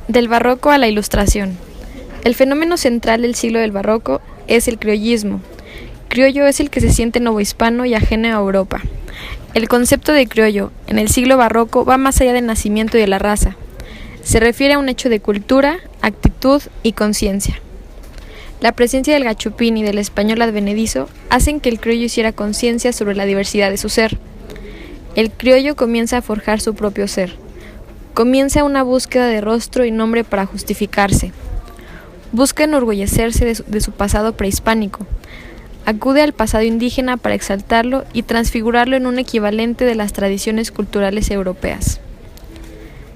Del barroco a la ilustración. El fenómeno central del siglo del barroco es el criollismo. Criollo es el que se siente novohispano y ajeno a Europa. El concepto de criollo en el siglo barroco va más allá del nacimiento y de la raza. Se refiere a un hecho de cultura, actitud y conciencia. La presencia del gachupín y del español advenedizo hacen que el criollo hiciera conciencia sobre la diversidad de su ser. El criollo comienza a forjar su propio ser. Comienza una búsqueda de rostro y nombre para justificarse. Busca enorgullecerse de su pasado prehispánico. Acude al pasado indígena para exaltarlo y transfigurarlo en un equivalente de las tradiciones culturales europeas.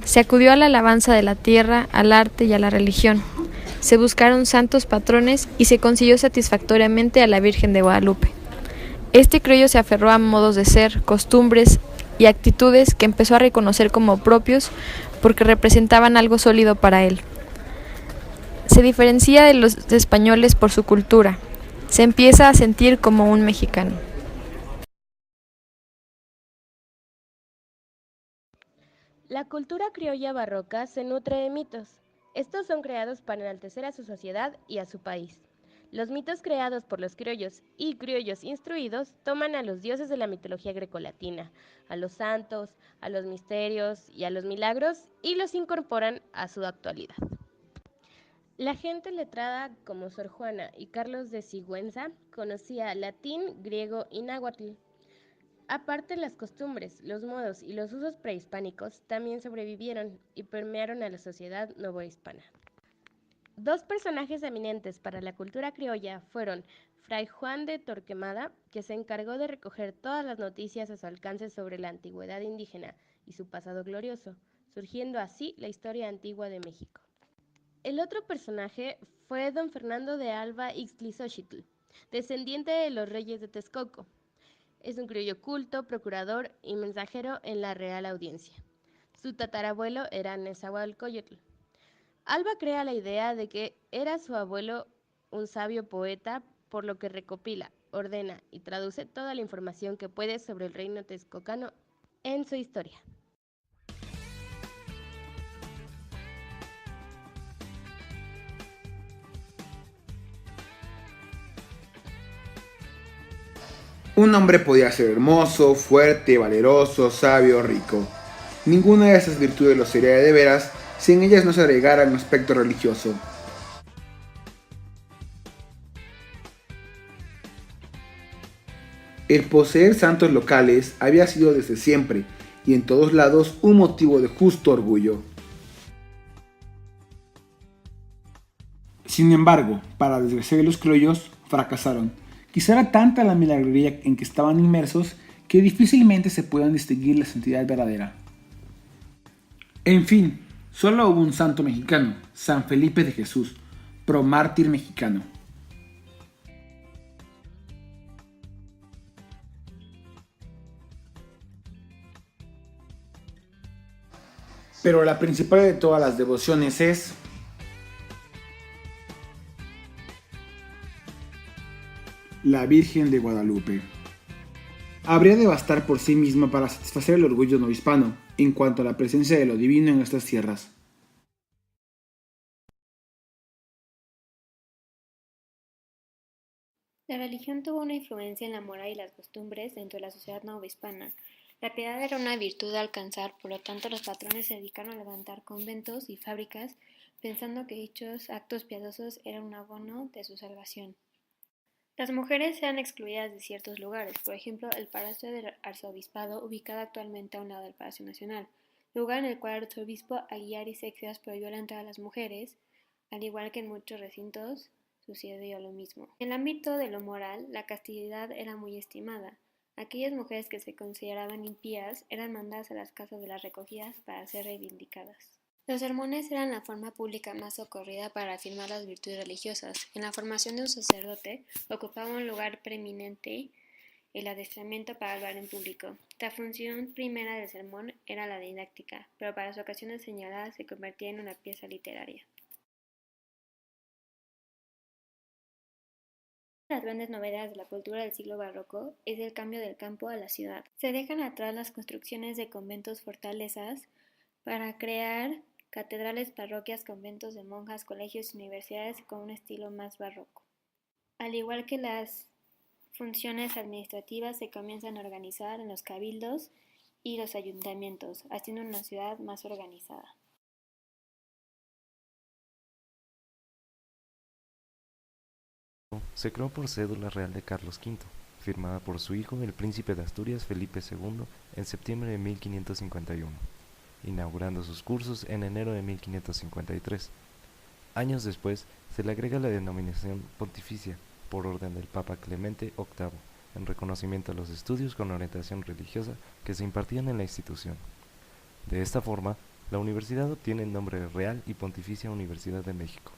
Se acudió a la alabanza de la tierra, al arte y a la religión. Se buscaron santos patrones y se consiguió satisfactoriamente a la Virgen de Guadalupe. Este criollo se aferró a modos de ser, costumbres y actitudes que empezó a reconocer como propios porque representaban algo sólido para él. Se diferencia de los españoles por su cultura. Se empieza a sentir como un mexicano. La cultura criolla barroca se nutre de mitos. Estos son creados para enaltecer a su sociedad y a su país. Los mitos creados por los criollos y criollos instruidos toman a los dioses de la mitología grecolatina, a los santos, a los misterios y a los milagros y los incorporan a su actualidad. La gente letrada como Sor Juana y Carlos de Sigüenza conocía latín, griego y náhuatl. Aparte, las costumbres, los modos y los usos prehispánicos también sobrevivieron y permearon a la sociedad novohispana. Dos personajes eminentes para la cultura criolla fueron Fray Juan de Torquemada, que se encargó de recoger todas las noticias a su alcance sobre la antigüedad indígena y su pasado glorioso, surgiendo así la historia antigua de México. El otro personaje fue don Fernando de Alba Ixtlilxóchitl, descendiente de los reyes de Texcoco. Es un criollo culto, procurador y mensajero en la Real Audiencia. Su tatarabuelo era Nezahualcóyotl. Alba crea la idea de que era su abuelo un sabio poeta, por lo que recopila, ordena y traduce toda la información que puede sobre el reino texcocano en su historia. Un hombre podía ser hermoso, fuerte, valeroso, sabio, rico. Ninguna de esas virtudes lo sería de veras si en ellas no se agregara un aspecto religioso. El poseer santos locales había sido desde siempre y en todos lados un motivo de justo orgullo. Sin embargo, para desgracia de los criollos, fracasaron. Quizá era tanta la milagrería en que estaban inmersos que difícilmente se puedan distinguir la santidad verdadera. En fin, solo hubo un santo mexicano, San Felipe de Jesús, promártir mexicano. Pero la principal de todas las devociones es la Virgen de Guadalupe. Habría de bastar por sí misma para satisfacer el orgullo novohispano en cuanto a la presencia de lo divino en estas tierras. La religión tuvo una influencia en la moral y las costumbres dentro de la sociedad novohispana. La piedad era una virtud a alcanzar, por lo tanto los patrones se dedicaron a levantar conventos y fábricas, pensando que dichos actos piadosos eran un abono de su salvación. Las mujeres eran excluidas de ciertos lugares, por ejemplo el Palacio del Arzobispado, ubicado actualmente a un lado del Palacio Nacional, lugar en el cual el arzobispo Aguiar y Sextias prohibió la entrada a las mujeres, al igual que en muchos recintos sucedió lo mismo. En el ámbito de lo moral, la castidad era muy estimada. Aquellas mujeres que se consideraban impías eran mandadas a las casas de las recogidas para ser reivindicadas. Los sermones eran la forma pública más socorrida para afirmar las virtudes religiosas. En la formación de un sacerdote ocupaba un lugar preeminente el adiestramiento para hablar en público. La función primera del sermón era la didáctica, pero para las ocasiones señaladas se convertía en una pieza literaria. Una de las grandes novedades de la cultura del siglo barroco es el cambio del campo a la ciudad. Se dejan atrás las construcciones de conventos fortalezas para crear catedrales, parroquias, conventos de monjas, colegios y universidades con un estilo más barroco. Al igual que las funciones administrativas se comienzan a organizar en los cabildos y los ayuntamientos, haciendo una ciudad más organizada. Se creó por cédula real de Carlos V, firmada por su hijo, el príncipe de Asturias Felipe II, en septiembre de 1551, inaugurando sus cursos en enero de 1553. Años después, se le agrega la denominación pontificia, por orden del Papa Clemente VIII, en reconocimiento a los estudios con orientación religiosa que se impartían en la institución. De esta forma, la universidad obtiene el nombre de Real y Pontificia Universidad de México.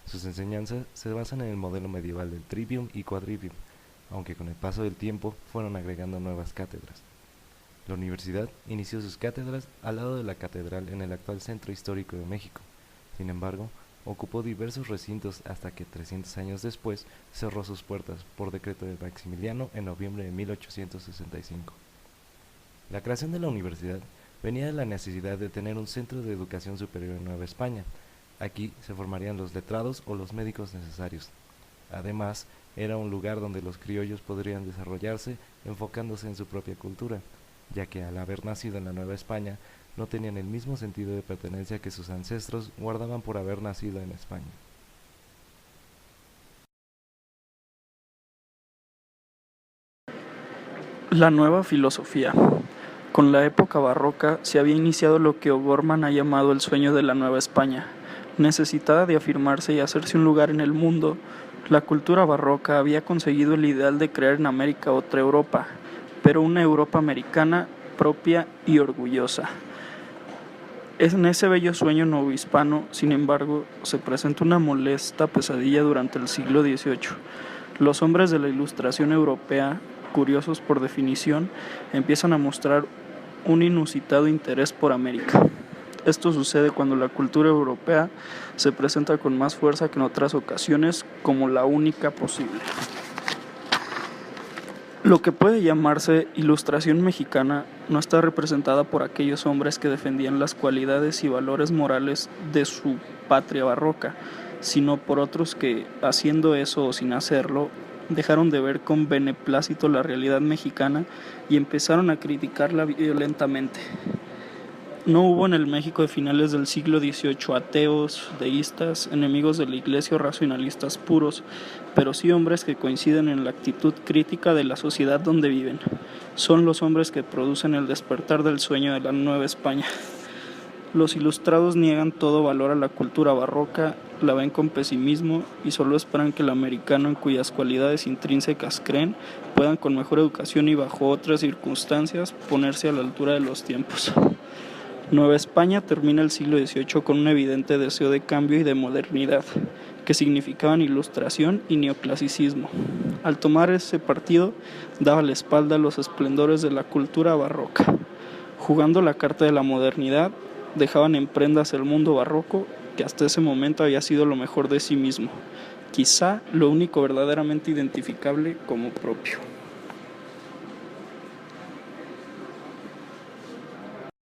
Sus enseñanzas se basan en el modelo medieval del trivium y quadrivium, aunque con el paso del tiempo fueron agregando nuevas cátedras. La universidad inició sus cátedras al lado de la catedral en el actual Centro Histórico de México. Sin embargo, ocupó diversos recintos hasta que 300 años después cerró sus puertas por decreto de Maximiliano en noviembre de 1865. La creación de la universidad venía de la necesidad de tener un centro de educación superior en Nueva España. Aquí se formarían los letrados o los médicos necesarios. Además, era un lugar donde los criollos podrían desarrollarse enfocándose en su propia cultura, ya que al haber nacido en la Nueva España, no tenían el mismo sentido de pertenencia que sus ancestros guardaban por haber nacido en España. La nueva filosofía. Con la época barroca se había iniciado lo que O'Gorman ha llamado el sueño de la Nueva España. Necesitada de afirmarse y hacerse un lugar en el mundo, la cultura barroca había conseguido el ideal de crear en América otra Europa, pero una Europa americana propia y orgullosa. En ese bello sueño novohispano, sin embargo, se presenta una molesta pesadilla durante el siglo XVIII. Los hombres de la Ilustración europea, curiosos por definición, empiezan a mostrar un inusitado interés por América. Esto sucede cuando la cultura europea se presenta con más fuerza que en otras ocasiones como la única posible. Lo que puede llamarse Ilustración mexicana no está representada por aquellos hombres que defendían las cualidades y valores morales de su patria barroca, sino por otros que, haciendo eso o sin hacerlo, dejaron de ver con beneplácito la realidad mexicana y empezaron a criticarla violentamente. No hubo en el México de finales del siglo XVIII ateos, deístas, enemigos de la iglesia o racionalistas puros, pero sí hombres que coinciden en la actitud crítica de la sociedad donde viven. Son los hombres que producen el despertar del sueño de la Nueva España. Los ilustrados niegan todo valor a la cultura barroca, la ven con pesimismo y solo esperan que el americano, en cuyas cualidades intrínsecas creen, puedan con mejor educación y bajo otras circunstancias ponerse a la altura de los tiempos. Nueva España termina el siglo XVIII con un evidente deseo de cambio y de modernidad, que significaban ilustración y neoclasicismo. Al tomar ese partido, daba la espalda a los esplendores de la cultura barroca. Jugando la carta de la modernidad, dejaban en prendas el mundo barroco, que hasta ese momento había sido lo mejor de sí mismo, quizá lo único verdaderamente identificable como propio.